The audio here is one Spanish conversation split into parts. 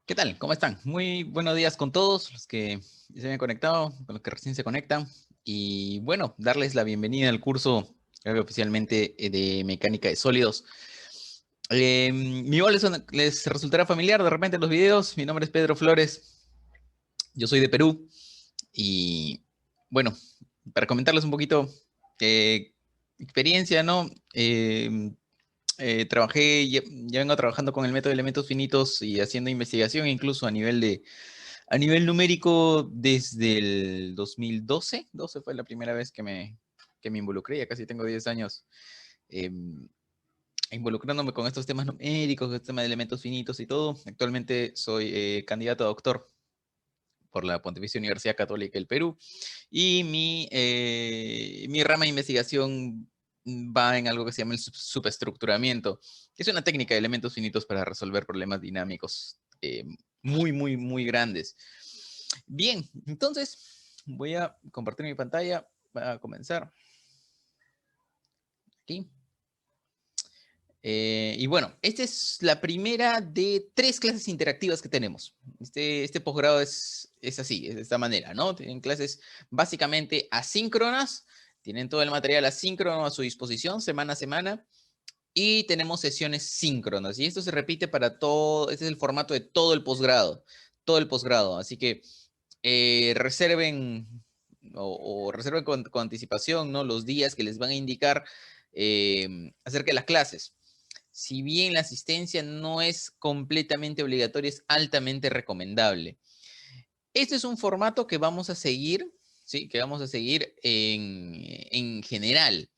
¿Qué tal? ¿Cómo están? Muy buenos días con todos los que ya se habían conectado, con los que recién se conectan. Y bueno, darles la bienvenida al curso oficialmente de Mecánica de Sólidos. Mi voz les resultará familiar de repente en los videos. Mi nombre es Pedro Flores. Yo soy de Perú. Y bueno, para comentarles un poquito experiencia, ¿no? Trabajé, ya vengo trabajando con el método de elementos finitos y haciendo investigación incluso a nivel numérico desde el 2012. 12 fue la primera vez que me involucré, ya casi tengo 10 años eh, involucrándome con estos temas numéricos, el tema de elementos finitos y todo. Actualmente soy candidato a doctor por la Pontificia Universidad Católica del Perú y mi rama de investigación va en algo que se llama el subestructuramiento, que es una técnica de elementos finitos para resolver problemas dinámicos muy grandes. Bien, entonces voy a compartir mi pantalla para comenzar aquí. Y bueno, esta es la primera de 3 clases interactivas que tenemos. Este posgrado es así, es de esta manera, ¿no? Tienen clases básicamente asíncronas, tienen todo el material asíncrono a su disposición semana a semana, y tenemos sesiones síncronas. Y esto se repite para todo, este es el formato de todo el posgrado. Así que reserven o reserven con anticipación, ¿no? Los días que les van a indicar acerca de las clases. Si bien la asistencia no es completamente obligatoria, es altamente recomendable. Este es un formato que vamos a seguir, ¿sí? Que vamos a seguir en general.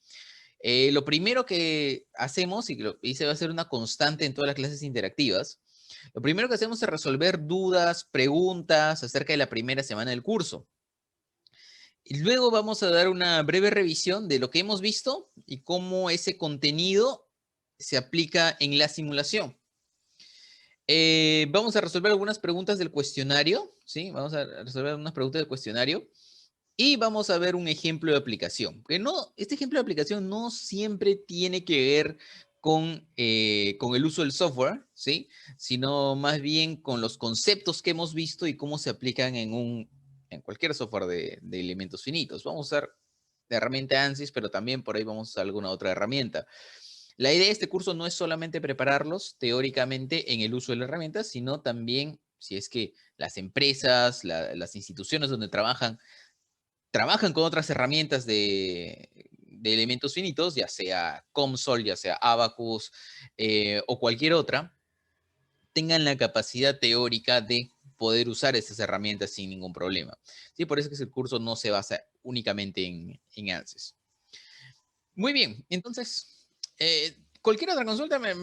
Lo primero que hacemos, y se va a hacer una constante en todas las clases interactivas, lo primero que hacemos es resolver dudas, preguntas acerca de la primera semana del curso. Y luego vamos a dar una breve revisión de lo que hemos visto y cómo ese contenido se aplica en la simulación. Vamos a resolver algunas preguntas del cuestionario, ¿sí? Vamos a resolver algunas preguntas del cuestionario y vamos a ver un ejemplo de aplicación. Que no, este ejemplo de aplicación no siempre tiene que ver con el uso del software, ¿sí? Sino más bien con los conceptos que hemos visto y cómo se aplican en cualquier software de elementos finitos. Vamos a usar la herramienta ANSYS, pero también por ahí vamos a usar alguna otra herramienta. La idea de este curso no es solamente prepararlos teóricamente en el uso de la herramienta, sino también si es que las empresas, las instituciones donde trabajan con otras herramientas de elementos finitos, ya sea COMSOL, ya sea Abacus o cualquier otra, tengan la capacidad teórica de poder usar esas herramientas sin ningún problema. Sí, por eso es que el curso no se basa únicamente en ANSYS. Muy bien, entonces, cualquier otra consulta me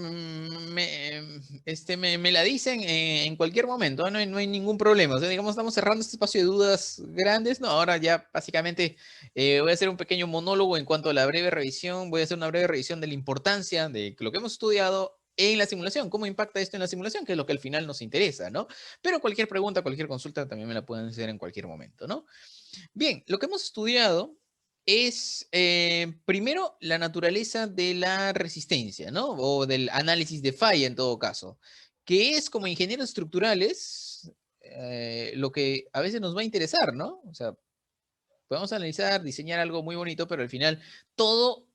la dicen en cualquier momento, no hay ningún problema. O sea, digamos, estamos cerrando este espacio de dudas grandes, ¿no? Ahora ya básicamente voy a hacer un pequeño monólogo en cuanto a la breve revisión. Voy a hacer una breve revisión de la importancia de lo que hemos estudiado en la simulación, cómo impacta esto en la simulación, que es lo que al final nos interesa, ¿no? Pero cualquier pregunta, cualquier consulta también me la pueden hacer en cualquier momento, ¿no? Bien, lo que hemos estudiado es primero la naturaleza de la resistencia, ¿no? O del análisis de falla en todo caso, que es como ingenieros estructurales lo que a veces nos va a interesar, ¿no? O sea, podemos analizar, diseñar algo muy bonito, pero al final todo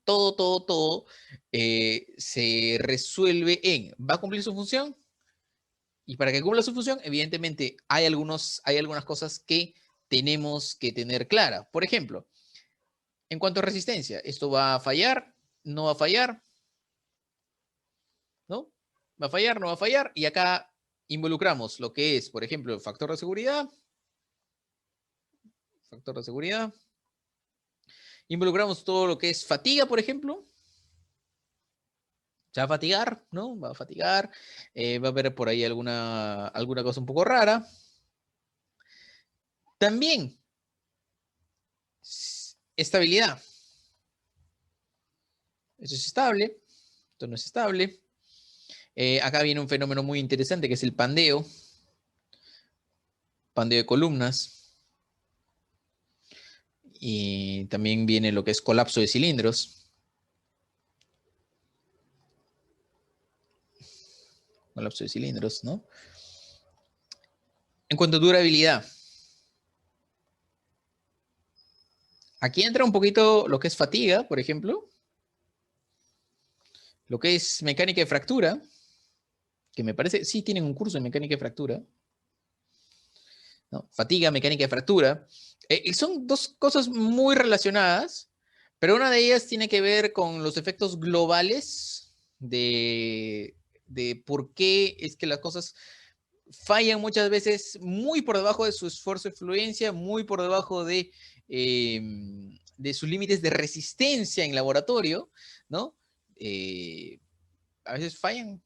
se resuelve en, ¿va a cumplir su función? Y para que cumpla su función, evidentemente hay algunas cosas que tenemos que tener claras. Por ejemplo, en cuanto a resistencia, ¿esto va a fallar? ¿No va a fallar? ¿No? ¿Va a fallar? ¿No va a fallar? Y acá involucramos lo que es, por ejemplo, el factor de seguridad. Factor de seguridad. Involucramos todo lo que es fatiga, por ejemplo. Se va a fatigar, ¿no? Va a fatigar. Va a haber por ahí alguna cosa un poco rara. También, estabilidad. Eso es estable. Esto no es estable. Acá viene un fenómeno muy interesante que es el pandeo. Pandeo de columnas. Y también viene lo que es colapso de cilindros. Colapso de cilindros, ¿no? En cuanto a durabilidad, aquí entra un poquito lo que es fatiga, por ejemplo, lo que es mecánica de fractura, que me parece, sí tienen un curso de mecánica de fractura, ¿no? Fatiga, mecánica de fractura. Son dos cosas muy relacionadas, pero una de ellas tiene que ver con los efectos globales de por qué es que las cosas fallan muchas veces muy por debajo de su esfuerzo de fluencia, muy por debajo de sus límites de resistencia en laboratorio, ¿no? A veces fallan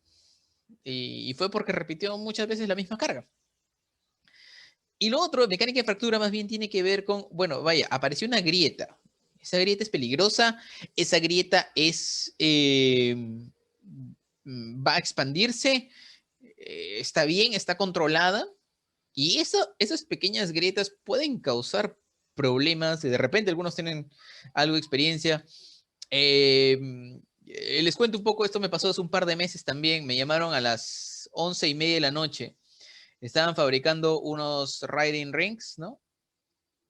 y fue porque repitió muchas veces la misma carga. Y lo otro, mecánica de fractura, más bien tiene que ver con, bueno, vaya, apareció una grieta. Esa grieta es peligrosa, esa grieta va a expandirse, está bien, está controlada, y esas pequeñas grietas pueden causar problemas, de repente algunos tienen algo de experiencia. Les cuento un poco, esto me pasó hace un par de meses también, me llamaron a las 11:30 de la noche. Estaban fabricando unos riding rings, ¿no?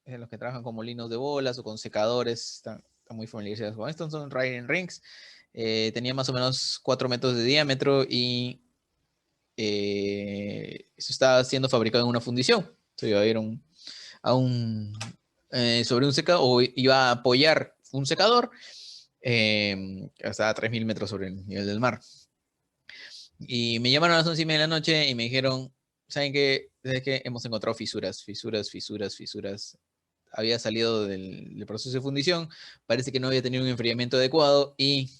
Los que trabajan con molinos de bolas o con secadores, están muy familiarizados con esto. Son riding rings. Tenía más o menos 4 metros de diámetro y eso estaba siendo fabricado en una fundición. Se iba a ir sobre un secador, o iba a apoyar un secador que estaba a 3.000 metros sobre el nivel del mar. Y me llamaron a las 11:30 de la noche y me dijeron, ¿saben qué? ¿Saben qué? Hemos encontrado fisuras. Había salido del proceso de fundición, parece que no había tenido un enfriamiento adecuado y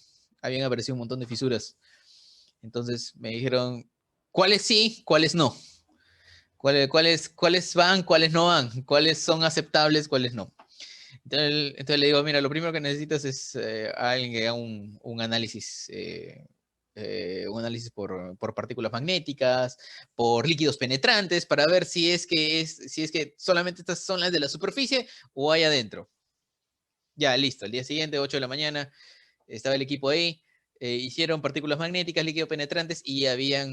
habían aparecido un montón de fisuras. Entonces me dijeron, ¿cuáles sí, cuáles no? ¿Cuáles van, cuáles no van? ¿Cuáles son aceptables, cuáles no? Entonces le digo, mira, lo primero que necesitas es alguien que haga un análisis por partículas magnéticas, por líquidos penetrantes, para ver si es que solamente estas son las de la superficie o hay adentro. Ya, listo. Al día siguiente, 8 de la mañana, estaba el equipo ahí. Hicieron partículas magnéticas, líquidos penetrantes y había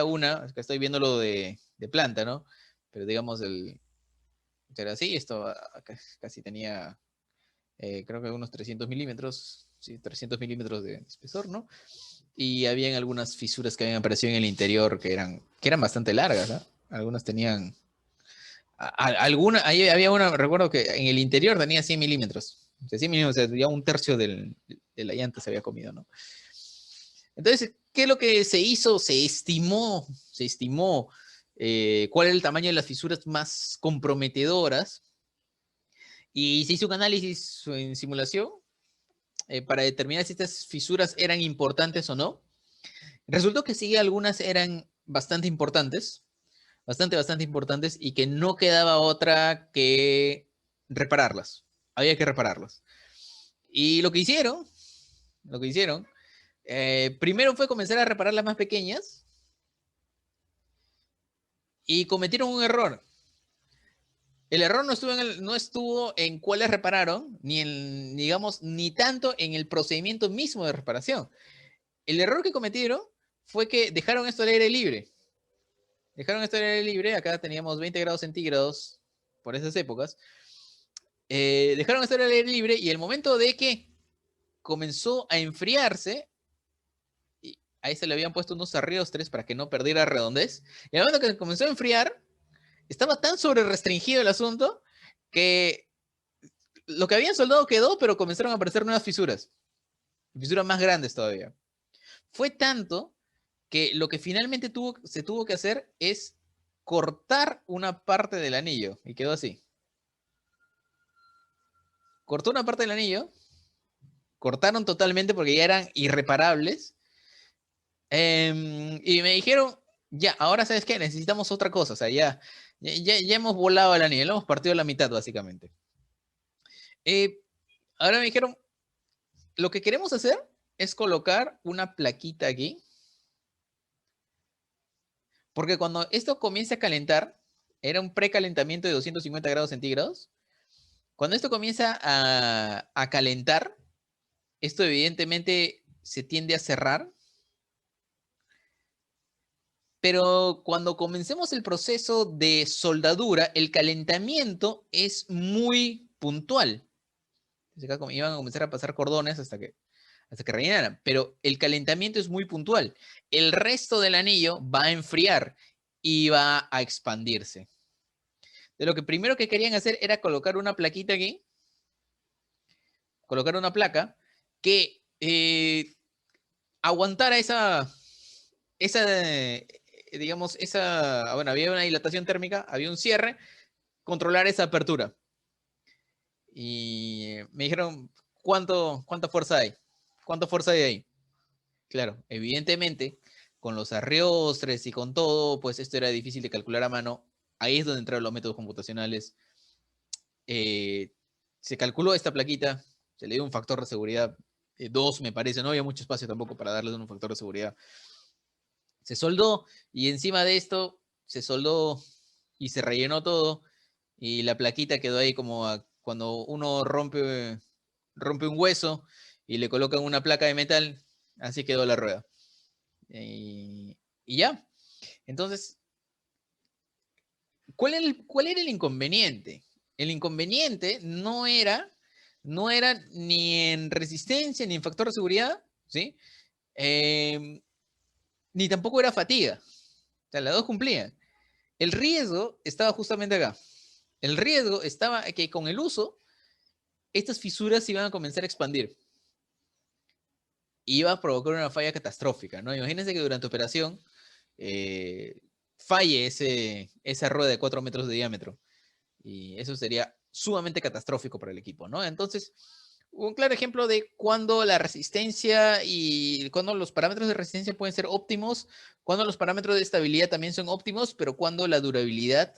una, que estoy viéndolo de planta, ¿no? Pero digamos, era así, esto casi tenía creo que unos 300 milímetros, sí, 300 milímetros de espesor, ¿no? Y habían algunas fisuras que habían aparecido en el interior que eran bastante largas, ¿no? Algunas tenían, ahí había una, recuerdo que en el interior tenía 100 milímetros, o sea, 100 milímetros, o sea, ya un tercio de la llanta se había comido, ¿no? Entonces, ¿qué es lo que se hizo? Se estimó cuál era el tamaño de las fisuras más comprometedoras y se hizo un análisis en simulación para determinar si estas fisuras eran importantes o no. Resultó que sí, algunas eran bastante importantes y que no quedaba otra que repararlas. Había que repararlas. Y lo que hicieron, primero fue comenzar a reparar las más pequeñas y cometieron un error. El error no estuvo en cuáles repararon, ni tanto en el procedimiento mismo de reparación. El error que cometieron fue que dejaron esto al aire libre. Acá teníamos 20 grados centígrados por esas épocas. Dejaron esto al aire libre y el momento de que comenzó a enfriarse, y ahí se le habían puesto unos arreostres para que no perdiera redondez, y el momento que comenzó a enfriar, estaba tan sobre restringido el asunto que lo que habían soldado quedó, pero comenzaron a aparecer nuevas fisuras más grandes todavía. Fue tanto que lo que finalmente se tuvo que hacer es cortar una parte del anillo y quedó así. Cortó una parte del anillo, cortaron totalmente porque ya eran irreparables y me dijeron, ya, ahora sabes qué, necesitamos otra cosa, o sea, ya hemos volado el anillo, lo hemos partido a la mitad básicamente. Ahora me dijeron, lo que queremos hacer es colocar una plaquita aquí, porque cuando esto comienza a calentar, era un precalentamiento de 250 grados centígrados. Cuando esto comienza a calentar, esto evidentemente se tiende a cerrar pero cuando comencemos el proceso de soldadura, el calentamiento es muy puntual. Iban a comenzar a pasar cordones hasta que rellenaran, pero el calentamiento es muy puntual. El resto del anillo va a enfriar y va a expandirse. De lo que primero que querían hacer era colocar una plaquita aquí, colocar una placa que aguantara digamos, bueno, había una dilatación térmica, había un cierre, controlar esa apertura. Y me dijeron, ¿cuánta fuerza hay? ¿Cuánta fuerza hay ahí? Claro, evidentemente, con los arreostres y con todo, pues esto era difícil de calcular a mano. Ahí es donde entraron los métodos computacionales. Se calculó esta plaquita, se le dio un factor de seguridad 2, me parece, no había mucho espacio tampoco para darle un factor de seguridad. Se soldó y encima de esto se soldó y se rellenó todo y la plaquita quedó ahí como cuando uno rompe un hueso y le colocan una placa de metal, así quedó la rueda. Y ya. Entonces, ¿cuál era el inconveniente? El inconveniente no era ni en resistencia ni en factor de seguridad, ¿sí? Ni tampoco era fatiga. O sea, las dos cumplían. El riesgo estaba justamente acá. El riesgo estaba que con el uso, estas fisuras se iban a comenzar a expandir. Iba a provocar una falla catastrófica, ¿no? Imagínense que durante operación falle esa rueda de 4 metros de diámetro. Y eso sería sumamente catastrófico para el equipo, ¿no? Entonces, un claro ejemplo de cuando la resistencia y cuando los parámetros de resistencia pueden ser óptimos, cuando los parámetros de estabilidad también son óptimos, pero cuando la durabilidad,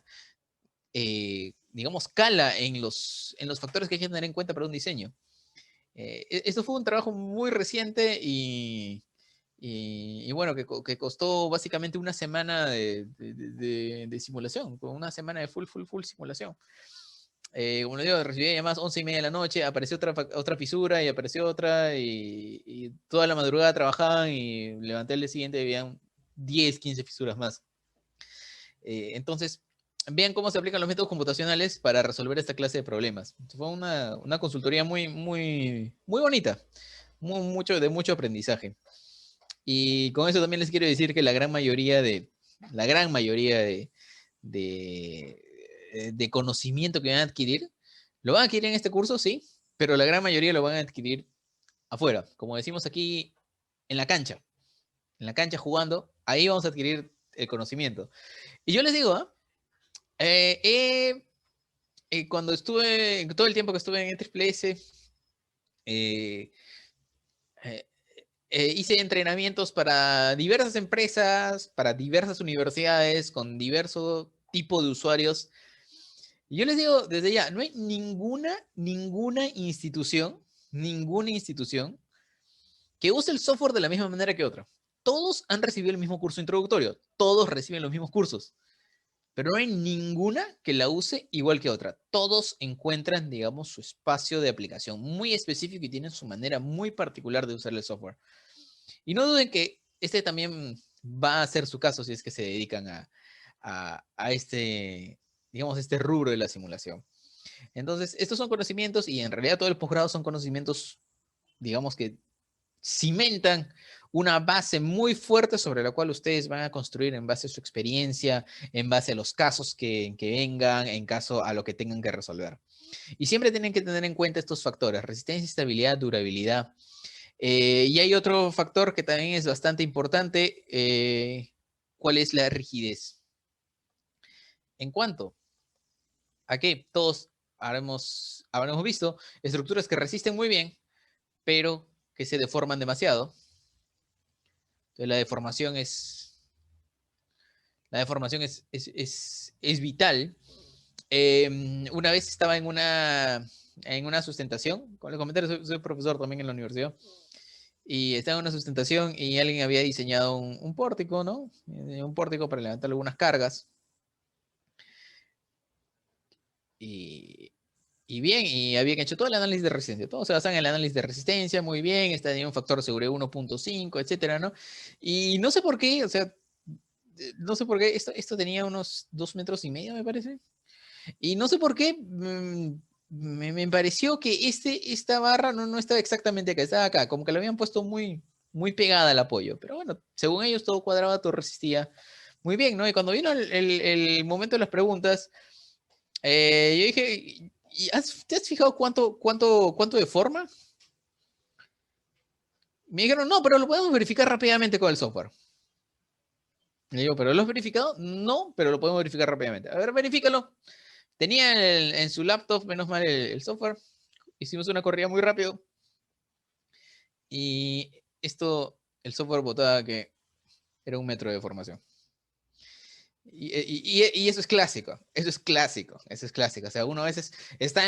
digamos, cala en los factores que hay que tener en cuenta para un diseño. Esto fue un trabajo muy reciente y bueno, que costó básicamente una semana de simulación, una semana de full simulación. Como les digo, recibí llamadas 11:30 de la noche, apareció otra fisura y apareció otra y toda la madrugada trabajaban y levanté el día siguiente y habían 10, 15 fisuras más. Entonces, vean cómo se aplican los métodos computacionales para resolver esta clase de problemas. Fue una consultoría muy bonita, de mucho aprendizaje. Y con eso también les quiero decir que la gran mayoría de conocimiento que van a adquirir, lo van a adquirir en este curso, sí, pero la gran mayoría lo van a adquirir afuera, como decimos aquí, en la cancha jugando, ahí vamos a adquirir el conocimiento. Y yo les digo, cuando estuve, todo el tiempo que estuve en ESS, eh, eh, hice entrenamientos para diversas empresas, para diversas universidades, con diverso tipo de usuarios. Y yo les digo desde ya, no hay ninguna institución que use el software de la misma manera que otra. Todos han recibido el mismo curso introductorio, todos reciben los mismos cursos, pero no hay ninguna que la use igual que otra. Todos encuentran, digamos, su espacio de aplicación muy específico y tienen su manera muy particular de usar el software. Y no duden que este también va a ser su caso si es que se dedican a este, digamos, este rubro de la simulación. Entonces, estos son conocimientos y en realidad todo el posgrado son conocimientos, digamos, que cimentan una base muy fuerte sobre la cual ustedes van a construir en base a su experiencia, en base a los casos que vengan, en caso a lo que tengan que resolver. Y siempre tienen que tener en cuenta estos factores, resistencia, estabilidad, durabilidad. Y hay otro factor que también es bastante importante, ¿cuál es la rigidez? En cuanto a que todos habremos visto estructuras que resisten muy bien, pero que se deforman demasiado. Entonces la deformación es vital. Una vez estaba en una sustentación, con el comentario, soy profesor también en la universidad, y estaba en una sustentación y alguien había diseñado un pórtico, ¿no? Un pórtico para levantar algunas cargas. Y bien, y habían hecho todo el análisis de resistencia. Todo se basa en el análisis de resistencia, muy bien, está en un factor de seguridad 1.5, etcétera, ¿no? Y no sé por qué, o sea, no sé por qué, esto tenía unos 2,5 metros, me parece. Y no sé por qué, me pareció que esta barra no estaba exactamente acá, estaba acá, como que lo habían puesto muy pegada al apoyo. Pero bueno, según ellos todo cuadraba, todo resistía muy bien, ¿no? Y cuando vino el momento de las preguntas, yo dije, ¿te has fijado cuánto deforma? Me dijeron, no, pero lo podemos verificar rápidamente con el software. Le digo, ¿pero lo has verificado? No, pero lo podemos verificar rápidamente. A ver, verifícalo. Tenía en su laptop, menos mal, el software. Hicimos una corrida muy rápido. Y el software botaba que era 1 metro de deformación. Y eso es clásico, eso es clásico, eso es clásico. O sea, uno a veces está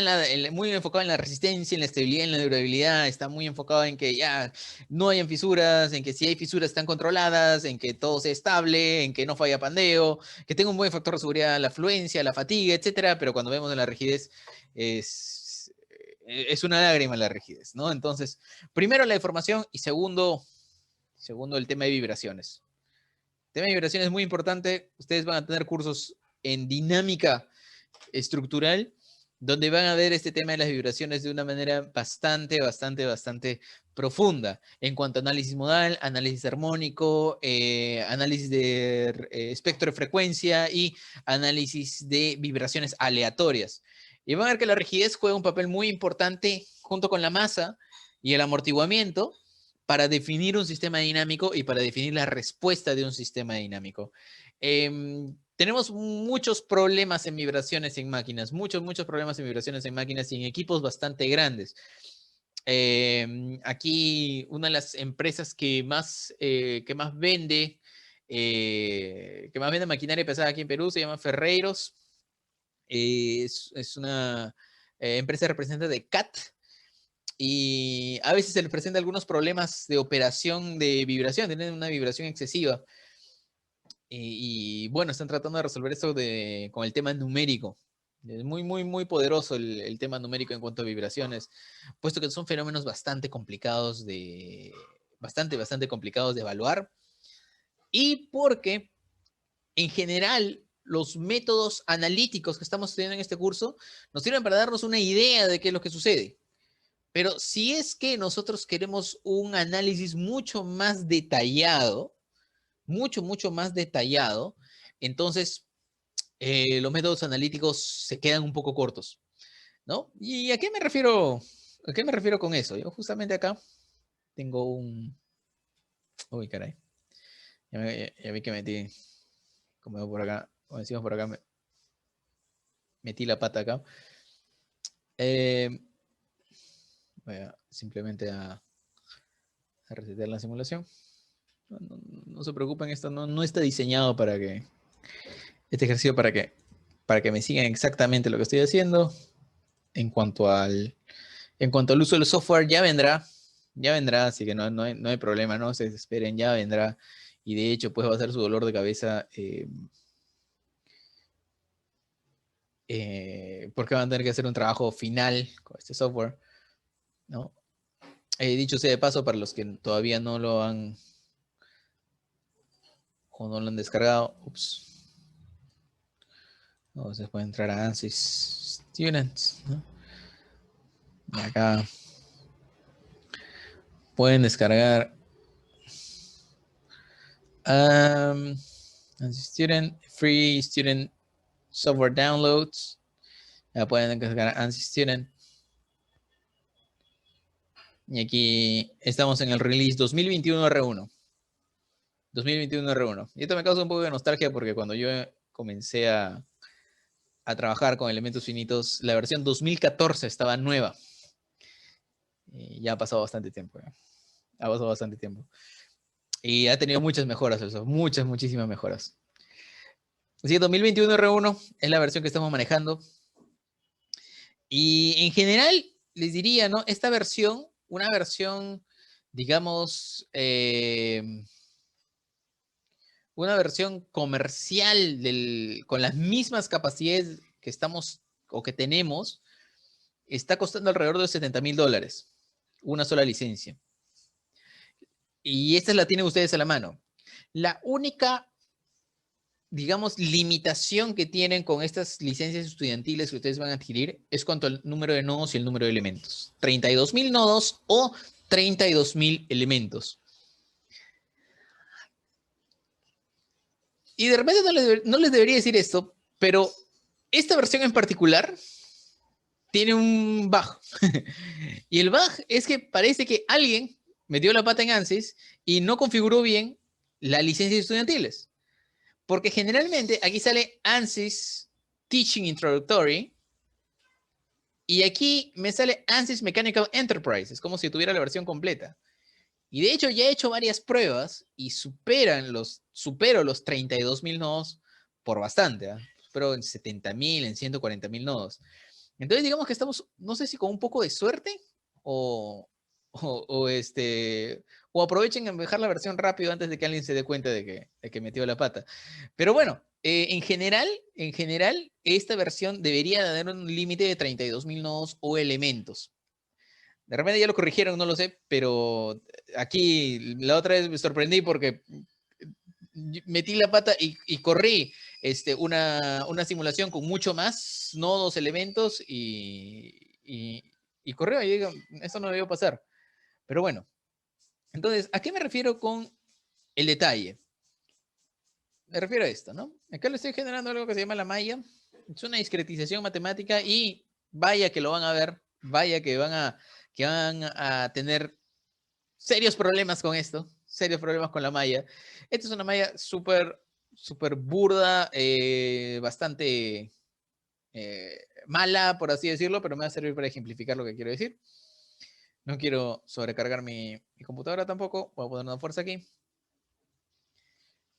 muy enfocado en la resistencia, en la estabilidad, en la durabilidad, está muy enfocado en que ya no hayan fisuras, en que si hay fisuras están controladas, en que todo sea estable, en que no falla pandeo, que tenga un buen factor de seguridad, la afluencia, la fatiga, etcétera. Pero cuando vemos en la rigidez, es una lágrima la rigidez, ¿no? Entonces, primero la deformación y segundo el tema de vibraciones. Tema de vibración es muy importante. Ustedes van a tener cursos en dinámica estructural, donde van a ver este tema de las vibraciones de una manera bastante profunda en cuanto a análisis modal, análisis armónico, análisis de espectro de frecuencia y análisis de vibraciones aleatorias. Y van a ver que la rigidez juega un papel muy importante junto con la masa y el amortiguamiento para definir un sistema dinámico y para definir la respuesta de un sistema dinámico. Tenemos muchos problemas en vibraciones en máquinas, muchos problemas en vibraciones en máquinas y en equipos bastante grandes. Aquí una de las empresas que más vende maquinaria pesada aquí en Perú se llama Ferreiros. Es una empresa representante de CAT, y a veces se les presenta algunos problemas de operación de vibración, tienen una vibración excesiva. Y bueno, están tratando de resolver esto con el tema numérico. Es muy poderoso el tema numérico en cuanto a vibraciones, puesto que son fenómenos bastante complicados bastante complicados de evaluar. Y porque, en general, los métodos analíticos que estamos estudiando en este curso nos sirven para darnos una idea de qué es lo que sucede. Pero si es que nosotros queremos un análisis mucho más detallado, mucho más detallado, entonces los métodos analíticos se quedan un poco cortos, ¿no? ¿Y a qué me refiero? ¿A qué me refiero con eso? Yo justamente acá tengo un... Uy, caray. Ya vi que metí, como por acá, como decimos por acá, metí la pata acá. Voy simplemente a resetear la simulación. No se preocupen, esto no está diseñado para que... Este ejercicio para que me sigan exactamente lo que estoy haciendo. En cuanto al uso del software, ya vendrá, así que no hay problema, no se desesperen, ya vendrá. Y de hecho, pues va a ser su dolor de cabeza, porque van a tener que hacer un trabajo final con este software, ¿no? Dicho sea de paso, para los que todavía no lo han o no lo han descargado, se puede entrar a ANSYS Students, ¿no? Y acá pueden descargar ANSYS Student, Free Student Software Downloads. Ya pueden descargar ANSYS Student. Y aquí estamos en el release 2021 R1. 2021 R1. Y esto me causa un poco de nostalgia porque cuando yo comencé a trabajar con elementos finitos, la versión 2014 estaba nueva. Y ya ha pasado bastante tiempo. Ha pasado bastante tiempo. Y ha tenido muchas mejoras eso. Muchísimas mejoras. Así que 2021 R1 es la versión que estamos manejando. Y en general, les diría, ¿no? Esta versión, una versión, digamos, una versión comercial con las mismas capacidades que estamos o que tenemos, está costando alrededor de $70,000, una sola licencia. Y esta la tienen ustedes a la mano. La única digamos, limitación que tienen con estas licencias estudiantiles que ustedes van a adquirir es cuanto al número de nodos y el número de elementos. 32.000 nodos o 32.000 elementos. Y de repente no les debería decir esto, pero esta versión en particular tiene un bug. Y el bug es que parece que alguien metió la pata en ANSYS y no configuró bien las licencias estudiantiles. Porque generalmente aquí sale ANSYS Teaching Introductory y aquí me sale ANSYS Mechanical Enterprise. Es como si tuviera la versión completa. Y de hecho ya he hecho varias pruebas y supero los 32.000 nodos por bastante. ¿Eh? Supero en 70.000, en 140.000 nodos. Entonces digamos que estamos, no sé si con un poco de suerte o, o aprovechen en dejar la versión rápido antes de que alguien se dé cuenta de que metió la pata. Pero bueno, en general, esta versión debería tener un límite de 32.000 nodos o elementos. De repente ya lo corrigieron, no lo sé, pero aquí la otra vez me sorprendí porque metí la pata y corrí una simulación con mucho más nodos, elementos y corrió. Y digo, esto no debió pasar. Pero bueno, entonces, ¿a qué me refiero con el detalle? Me refiero a esto, ¿no? Acá le estoy generando algo que se llama la malla. Es una discretización matemática y vaya que lo van a ver, vaya que van a tener serios problemas con esto, serios problemas con la malla. Esta es una malla súper burda, bastante mala, por así decirlo, pero me va a servir para ejemplificar lo que quiero decir. No quiero sobrecargar mi computadora tampoco. Voy a poner una fuerza aquí.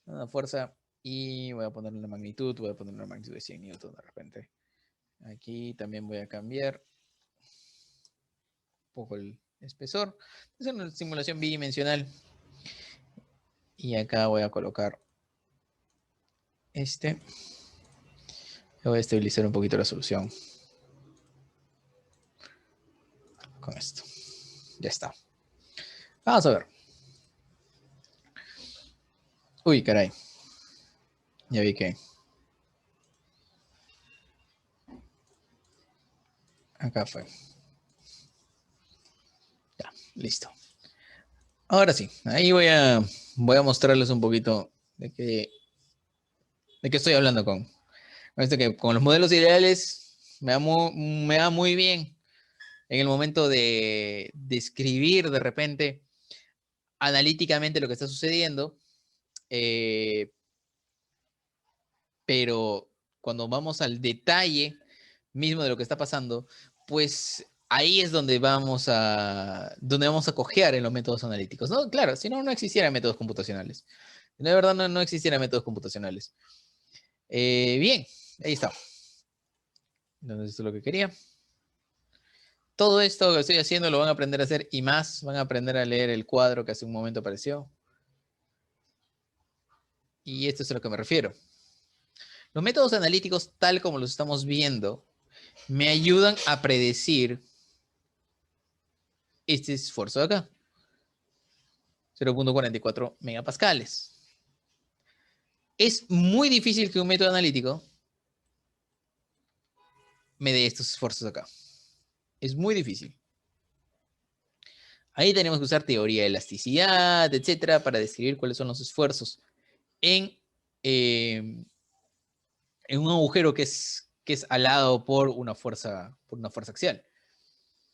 Una fuerza y voy a poner una magnitud. Voy a poner una magnitud de 100 newton de repente. Aquí también voy a cambiar un poco el espesor. Es una simulación bidimensional. Y acá voy a colocar voy a estabilizar un poquito la solución con esto. Ya está. Vamos a ver. Uy, caray. Ya vi que acá fue. Ya, listo. Ahora sí, ahí voy a mostrarles un poquito de qué estoy hablando con esto, que con los modelos ideales me va muy bien en el momento de describir de repente analíticamente lo que está sucediendo, pero cuando vamos al detalle mismo de lo que está pasando, pues ahí es donde vamos a cojear en los métodos analíticos, ¿no? Claro, si no, no existieran métodos computacionales. De verdad, no existieran métodos computacionales. Bien, ahí está. Entonces, esto es lo que quería. Todo esto que estoy haciendo lo van a aprender a hacer y más. Van a aprender a leer el cuadro que hace un momento apareció. Y esto es a lo que me refiero. Los métodos analíticos, tal como los estamos viendo, me ayudan a predecir este esfuerzo de acá. 0.44 megapascales. Es muy difícil que un método analítico me dé estos esfuerzos acá. Es muy difícil. Ahí tenemos que usar teoría de elasticidad, etcétera, para describir cuáles son los esfuerzos en un agujero que es alado por una fuerza axial.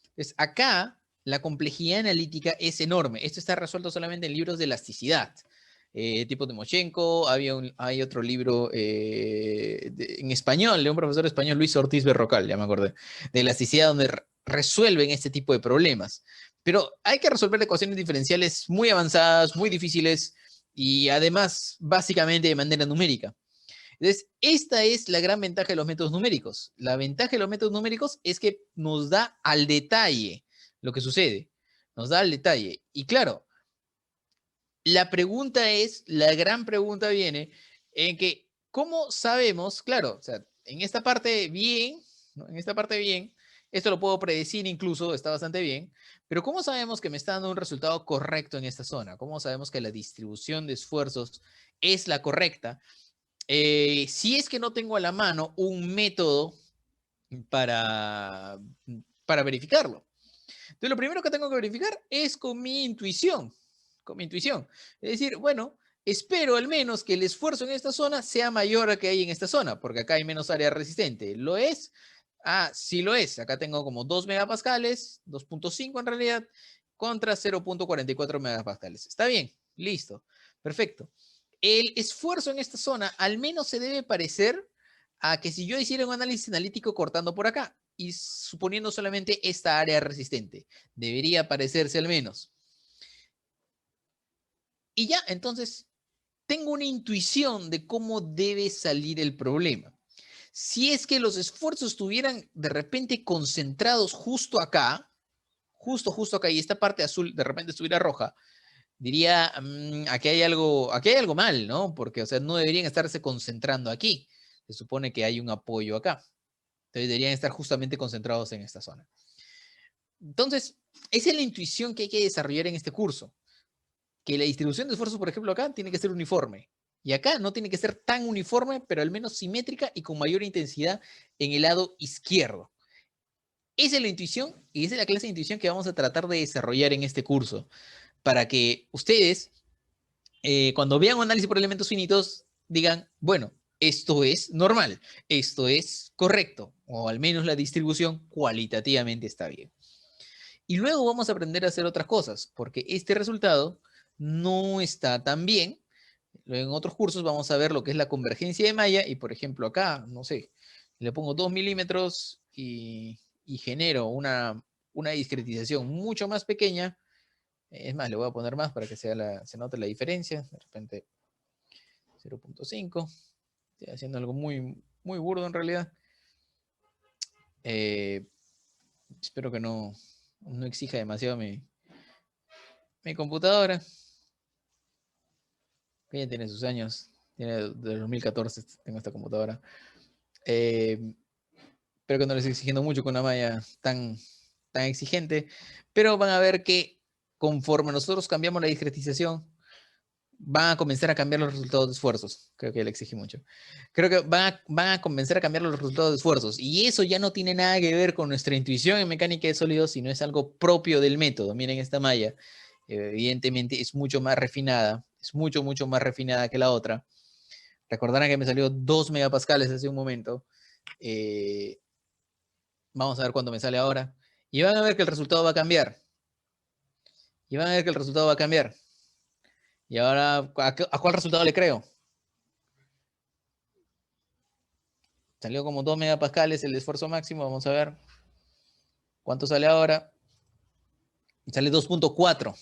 Entonces, acá la complejidad analítica es enorme. Esto está resuelto solamente en libros de elasticidad. Tipo Timoshenko, hay otro libro en español, de un profesor español, Luis Ortiz Berrocal, ya me acordé, de elasticidad, donde resuelven este tipo de problemas. Pero hay que resolver ecuaciones diferenciales muy avanzadas, muy difíciles, y además, básicamente de manera numérica. Entonces, esta es la gran ventaja de los métodos numéricos. La ventaja de los métodos numéricos es que nos da al detalle lo que sucede. Nos da al detalle. Y claro, la pregunta es, la gran pregunta viene en que, ¿cómo sabemos? Claro, o sea, en esta parte bien, ¿no? En esta parte bien, esto lo puedo predecir incluso, está bastante bien, pero ¿cómo sabemos que me está dando un resultado correcto en esta zona? ¿Cómo sabemos que la distribución de esfuerzos es la correcta? si es que no tengo a la mano un método para, para verificarlo. Entonces, lo primero que tengo que verificar es con mi intuición. Con mi intuición. Es decir, bueno, espero al menos que el esfuerzo en esta zona sea mayor al que hay en esta zona, porque acá hay menos área resistente. ¿Lo es? Ah, sí lo es. Acá tengo como 2 megapascales, 2.5 en realidad, contra 0.44 megapascales. Está bien, listo, perfecto. El esfuerzo en esta zona al menos se debe parecer a que si yo hiciera un análisis analítico cortando por acá y suponiendo solamente esta área resistente, debería parecerse al menos. Y ya, entonces, tengo una intuición de cómo debe salir el problema. Si es que los esfuerzos estuvieran de repente concentrados justo acá, justo acá, y esta parte azul de repente estuviera roja, diría, aquí hay algo mal, ¿no? Porque, o sea, no deberían estarse concentrando aquí. Se supone que hay un apoyo acá. Entonces deberían estar justamente concentrados en esta zona. Entonces, esa es la intuición que hay que desarrollar en este curso. Que la distribución de esfuerzos, por ejemplo, acá tiene que ser uniforme. Y acá no tiene que ser tan uniforme, pero al menos simétrica y con mayor intensidad en el lado izquierdo. Esa es la intuición y esa es la clase de intuición que vamos a tratar de desarrollar en este curso. Para que ustedes, cuando vean un análisis por elementos finitos, digan, bueno, esto es normal, esto es correcto, o al menos la distribución cualitativamente está bien. Y luego vamos a aprender a hacer otras cosas, porque este resultado no está tan bien. Luego en otros cursos vamos a ver lo que es la convergencia de malla y, por ejemplo, acá, no sé, le pongo 2 milímetros y genero una discretización mucho más pequeña. Es más, le voy a poner más para que se note la diferencia. De repente 0.5. Estoy haciendo algo muy burdo en realidad. Espero que no exija demasiado mi computadora. Ella tiene sus años. Tiene de 2014 tengo esta computadora. Espero que no les esté exigiendo mucho con una malla tan exigente. Pero van a ver que conforme nosotros cambiamos la discretización, van a comenzar a cambiar los resultados de esfuerzos. Creo que le exigí mucho. Creo que van a comenzar a cambiar los resultados de esfuerzos. Y eso ya no tiene nada que ver con nuestra intuición en mecánica de sólidos, sino es algo propio del método. Miren esta malla. Evidentemente es mucho más refinada. Es mucho más refinada que la otra. Recordarán que me salió 2 megapascales hace un momento. Vamos a ver cuánto me sale ahora. Y van a ver que el resultado va a cambiar. Y van a ver que el resultado va a cambiar. Y ahora, ¿a cuál resultado le creo? Salió como 2 megapascales el esfuerzo máximo. Vamos a ver cuánto sale ahora. Sale 2.4.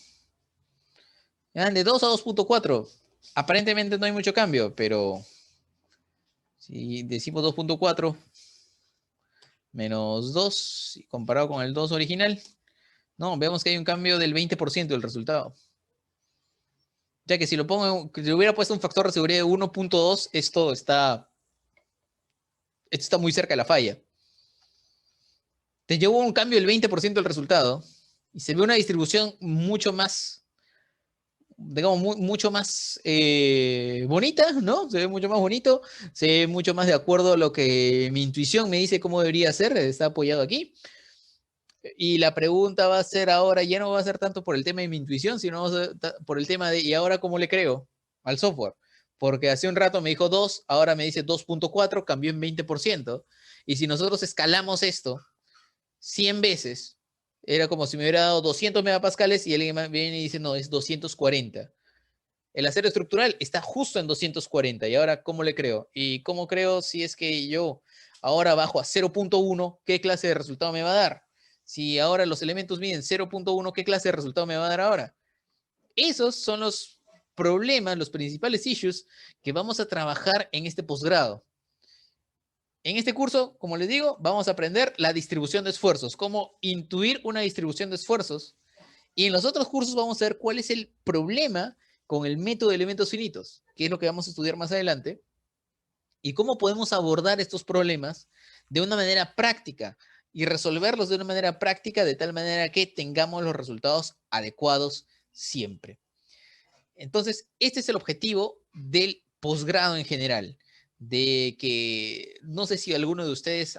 De 2 a 2.4. Aparentemente no hay mucho cambio, pero si decimos 2.4 menos 2, comparado con el 2 original, no, vemos que hay un cambio del 20% del resultado. Ya que si lo pongo, si hubiera puesto un factor de seguridad de 1.2, esto está muy cerca de la falla. Te llevó un cambio del 20% del resultado y se ve una distribución mucho más, digamos, mucho más bonita, ¿no? Se ve mucho más bonito, se ve mucho más de acuerdo a lo que mi intuición me dice cómo debería ser, está apoyado aquí. Y la pregunta va a ser ahora, ya no va a ser tanto por el tema de mi intuición, sino por el tema de, ¿y ahora cómo le creo al software? Porque hace un rato me dijo 2, ahora me dice 2.4, cambió en 20%. Y si nosotros escalamos esto 100 veces, era como si me hubiera dado 200 megapascales y alguien viene y dice, no, es 240. El acero estructural está justo en 240. ¿Y ahora cómo le creo? ¿Y cómo creo si es que yo ahora bajo a 0.1, qué clase de resultado me va a dar? Si ahora los elementos miden 0.1, ¿qué clase de resultado me va a dar ahora? Esos son los problemas, los principales issues que vamos a trabajar en este posgrado. En este curso, como les digo, vamos a aprender la distribución de esfuerzos, cómo intuir una distribución de esfuerzos. Y en los otros cursos vamos a ver cuál es el problema con el método de elementos finitos, que es lo que vamos a estudiar más adelante, y cómo podemos abordar estos problemas de una manera práctica y resolverlos de una manera práctica de tal manera que tengamos los resultados adecuados siempre. Entonces, este es el objetivo del posgrado en general, de que no sé si alguno de ustedes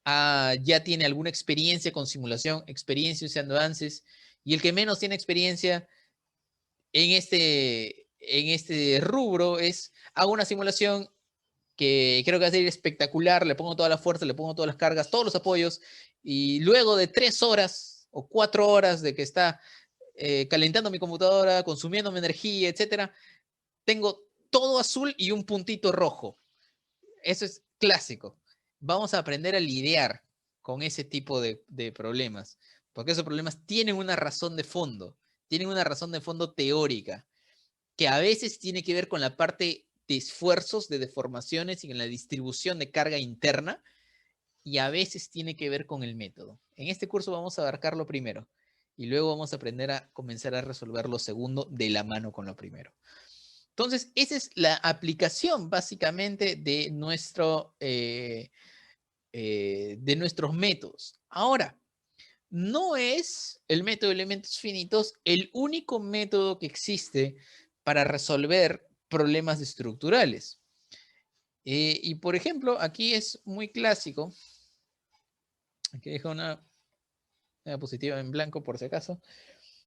ya tiene alguna experiencia con simulación, experiencia usando ANSYS, y el que menos tiene experiencia en este rubro es, hago una simulación que creo que va a ser espectacular, le pongo toda la fuerza, le pongo todas las cargas, todos los apoyos, y luego de 3 horas o 4 horas de que está calentando mi computadora, consumiendo mi energía, etcétera, tengo todo azul y un puntito rojo. Eso es clásico. Vamos a aprender a lidiar con ese tipo de problemas, porque esos problemas tienen una razón de fondo, tienen una razón de fondo teórica, que a veces tiene que ver con la parte de esfuerzos, de deformaciones y en la distribución de carga interna, y a veces tiene que ver con el método. En este curso vamos a abarcar lo primero y luego vamos a aprender a comenzar a resolver lo segundo de la mano con lo primero. Entonces, esa es la aplicación básicamente de nuestros métodos. Ahora, no es el método de elementos finitos el único método que existe para resolver problemas estructurales. Y por ejemplo, aquí es muy clásico. Aquí dejo una diapositiva en blanco por si acaso.